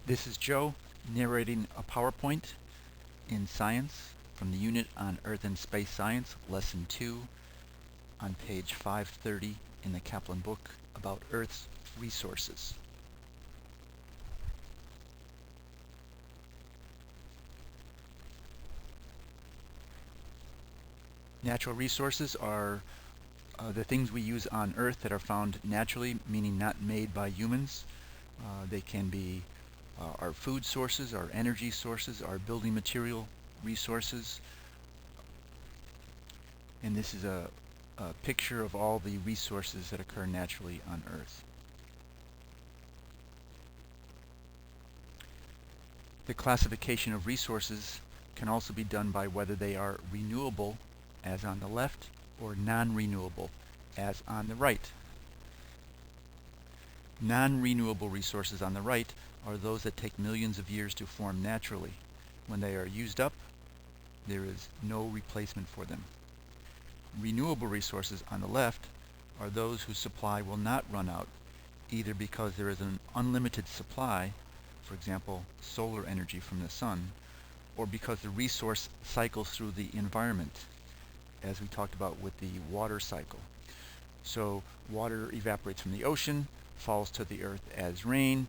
This is Joe narrating a PowerPoint in science from the unit on Earth and Space Science, Lesson 2, on page 530 in the Kaplan book about Earth's resources. Natural resources are the things we use on Earth that are found naturally, meaning not made by humans. They can be our food sources, our energy sources, our building material resources. And this is a picture of all the resources that occur naturally on Earth. The classification of resources can also be done by whether they are renewable, as on the left, or non-renewable, as on the right. Non-renewable resources on the right are those that take millions of years to form naturally. When they are used up, there is no replacement for them. Renewable resources on the left are those whose supply will not run out, either because there is an unlimited supply, for example, solar energy from the sun, or because the resource cycles through the environment, as we talked about with the water cycle. So water evaporates from the ocean, falls to the earth as rain,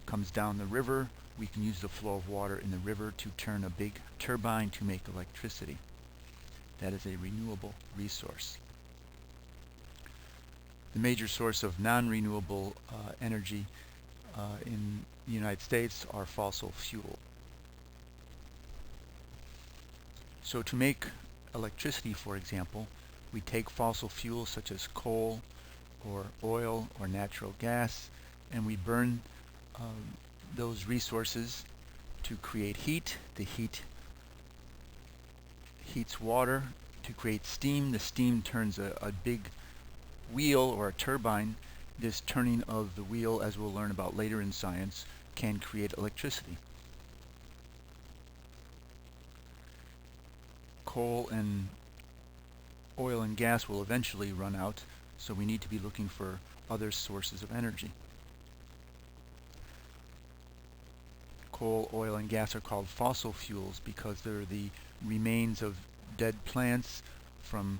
comes down the river. We can use the flow of water in the river to turn a big turbine to make electricity. That is a renewable resource. The major source of non-renewable energy in the United States are fossil fuel. So to make electricity, for example, we take fossil fuels such as coal or oil or natural gas, and we burn those resources to create heat. The heat heats water to create steam. The steam turns a big wheel or a turbine. This turning of the wheel, as we'll learn about later in science, can create electricity. Coal and oil and gas will eventually run out, so we need to be looking for other sources of energy. Coal, oil, and gas are called fossil fuels because they're the remains of dead plants from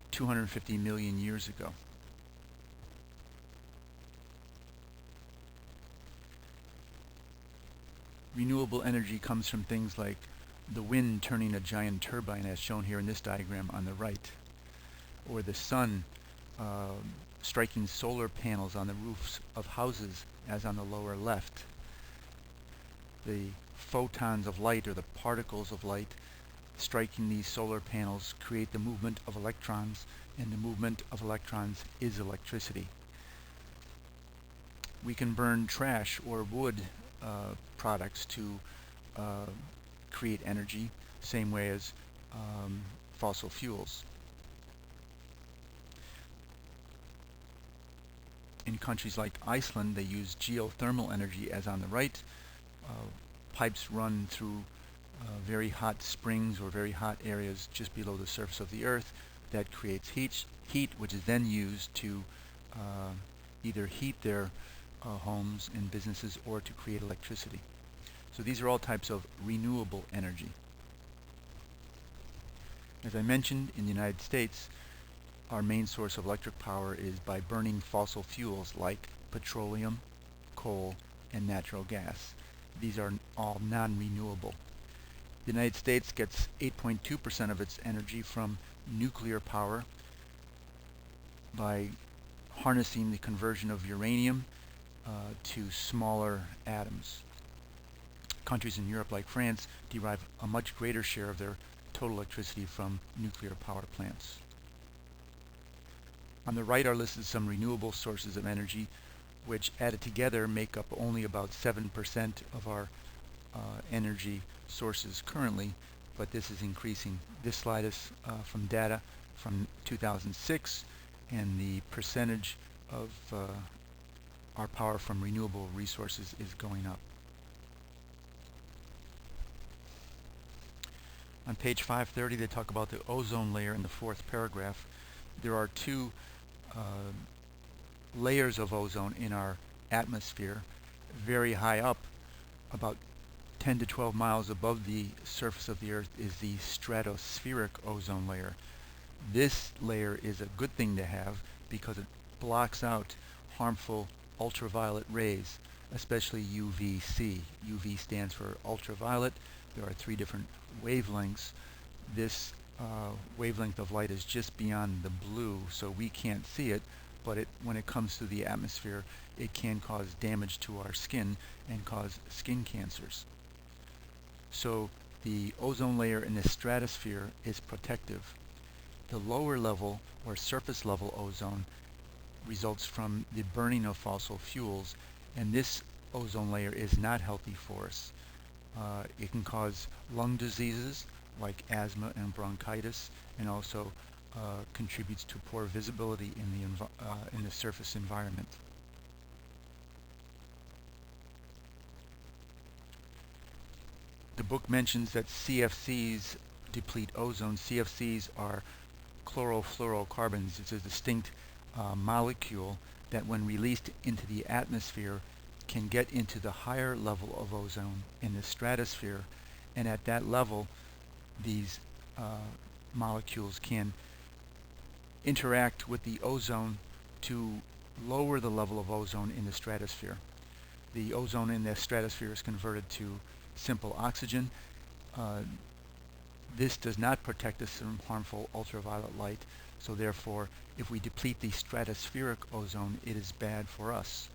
250 million years ago. Renewable energy comes from things like the wind turning a giant turbine, as shown here in this diagram on the right, or the sun striking solar panels on the roofs of houses, as on the lower left. The photons of light, or the particles of light, striking these solar panels create the movement of electrons, and the movement of electrons is electricity. We can burn trash or wood products to create energy, same way as fossil fuels. In countries like Iceland, they use geothermal energy, as on the right. Pipes run through very hot springs or very hot areas just below the surface of the earth. That creates heat which is then used to either heat their homes and businesses or to create electricity. So these are all types of renewable energy. As I mentioned, in the United States, our main source of electric power is by burning fossil fuels like petroleum, coal, and natural gas. These are all non-renewable. The United States gets 8.2% of its energy from nuclear power by harnessing the conversion of uranium to smaller atoms. Countries in Europe, like France, derive a much greater share of their total electricity from nuclear power plants. On the right are listed some renewable sources of energy, which added together make up only about 7% of our energy sources currently, but this is increasing. This slide is from data from 2006, and the percentage of our power from renewable resources is going up. On page 530, they talk about the ozone layer in the fourth paragraph. There are two layers of ozone in our atmosphere. Very high up, About 10 to 12 miles above the surface of the Earth is the stratospheric ozone layer. This layer is a good thing to have because it blocks out harmful ultraviolet rays, especially UVC. UV stands for ultraviolet. There are 3 different wavelengths. This wavelength of light is just beyond the blue, so we can't see it, but when it comes to the atmosphere, it can cause damage to our skin and cause skin cancers. So the ozone layer in the stratosphere is protective. The lower level or surface level ozone results from the burning of fossil fuels, and this ozone layer is not healthy for us. It can cause lung diseases like asthma and bronchitis, and also contributes to poor visibility in the surface environment. The book mentions that CFCs deplete ozone. CFCs are chlorofluorocarbons. It's a distinct molecule that when released into the atmosphere can get into the higher level of ozone in the stratosphere, and at that level these molecules can interact with the ozone to lower the level of ozone in the stratosphere. The ozone in the stratosphere is converted to simple oxygen. This does not protect us from harmful ultraviolet light, so therefore if we deplete the stratospheric ozone, it is bad for us.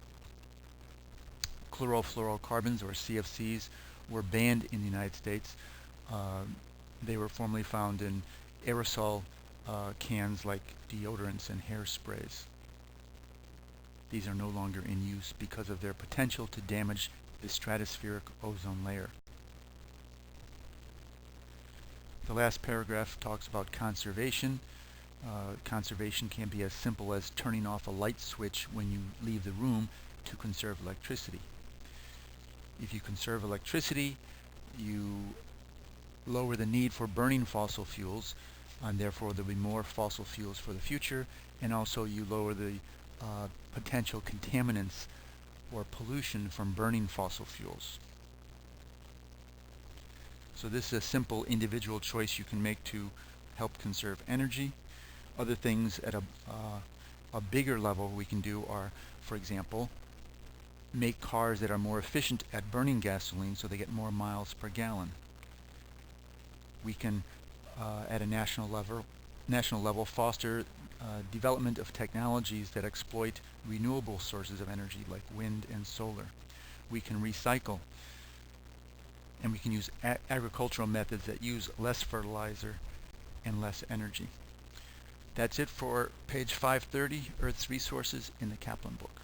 Chlorofluorocarbons, or CFCs, were banned in the United States. They were formerly found in aerosol cans like deodorants and hairsprays. These are no longer in use because of their potential to damage the stratospheric ozone layer. The last paragraph talks about conservation. Conservation can be as simple as turning off a light switch when you leave the room to conserve electricity. If you conserve electricity, you lower the need for burning fossil fuels, and therefore there will be more fossil fuels for the future, and also you lower the potential contaminants or pollution from burning fossil fuels. So this is a simple individual choice you can make to help conserve energy. Other things at a bigger level we can do are, for example, make cars that are more efficient at burning gasoline so they get more miles per gallon. We can, at a national level, foster development of technologies that exploit renewable sources of energy like wind and solar. We can recycle, and we can use agricultural methods that use less fertilizer and less energy. That's it for page 530, Earth's Resources in the Kaplan book.